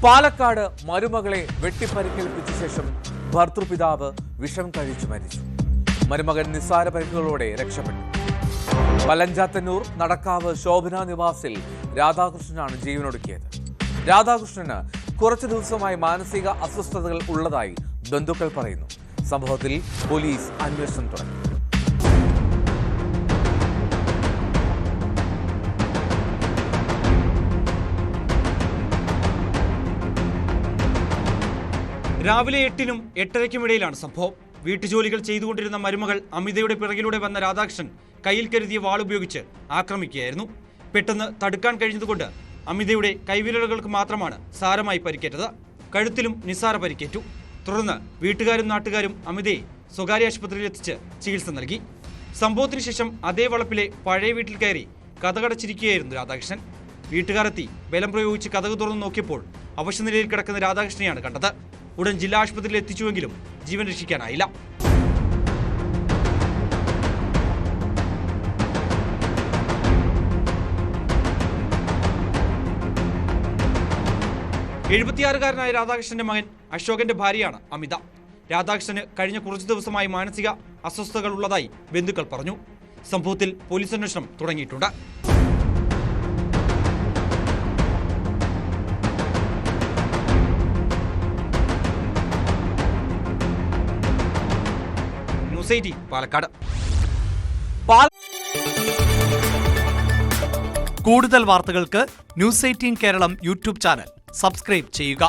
പാലക്കാട് മരുമകളെ വെട്ടിപ്പരിക്കേൽപ്പിച്ച ശേഷം ഭർതൃപിതാവ് വിഷം കഴിച്ചു മരിച്ചു. മരുമകൻ നിസ്സാര പരിക്കുകളോടെ രക്ഷപ്പെട്ടു. പലഞ്ചാത്തന്നൂർ നടക്കാവ് ശോഭന നിവാസിൽ രാധാകൃഷ്ണനാണ് ജീവനൊടുക്കിയത്. രാധാകൃഷ്ണന് കുറച്ചു ദിവസമായി മാനസിക അസ്വസ്ഥതകൾ ഉള്ളതായി ബന്ധുക്കൾ പറയുന്നു. സംഭവത്തിൽ പോലീസ് അന്വേഷണം തുടങ്ങി. രാവിലെ 8-നും 8:30-ക്കുമിടയിലാണ് സംഭവം. വീട്ടുജോലികൾ ചെയ്തുകൊണ്ടിരുന്ന മരുമകൾ അമിതയുടെ പിറകിലൂടെ വന്ന രാധാകൃഷ്ണൻ കയ്യിൽ കരുതിയ വാളുപയോഗിച്ച് ആക്രമിക്കുകയായിരുന്നു. പെട്ടെന്ന് തടുക്കാൻ കഴിഞ്ഞതുകൊണ്ട് അമിതയുടെ കൈവിരലുകൾക്ക് മാത്രമാണ് സാരമായി പരിക്കേറ്റത്. കഴുത്തിലും നിസ്സാര പരിക്കേറ്റു. തുടർന്ന് വീട്ടുകാരും നാട്ടുകാരും അമിതയെ സ്വകാര്യ ആശുപത്രിയിൽ എത്തിച്ച് ചികിത്സ നൽകി. സംഭവത്തിന് ശേഷം അതേ വളപ്പിലെ പഴയ വീട്ടിൽ കയറി കതകടച്ചിരിക്കുകയായിരുന്നു രാധാകൃഷ്ണൻ. വീട്ടുകാരെത്തി ബലം പ്രയോഗിച്ച് കതക് തുറന്നു നോക്കിയപ്പോൾ അവശനിലയിൽ കിടക്കുന്ന രാധാകൃഷ്ണനെയാണ് കണ്ടത്. ഉടൻ ജില്ലാ ആശുപത്രിയിൽ എത്തിച്ചുവെങ്കിലും ജീവൻ രക്ഷിക്കാനായില്ല. ായ രാധാകൃഷ്ണന്റെ മകൻ അശോകന്റെ ഭാര്യയാണ് അമിത. രാധാകൃഷ്ണന് കഴിഞ്ഞ കുറച്ചു ദിവസമായി മാനസിക അസ്വസ്ഥതകൾ ഉള്ളതായി ബന്ധുക്കൾ പറഞ്ഞു. സംഭവത്തിൽ പോലീസ് അന്വേഷണം തുടങ്ങിയിട്ടുണ്ട്. പാലക്കാട്. കൂടുതൽ വാർത്തകൾക്ക് news 18 Keralam YouTube channel subscribe ചെയ്യുക.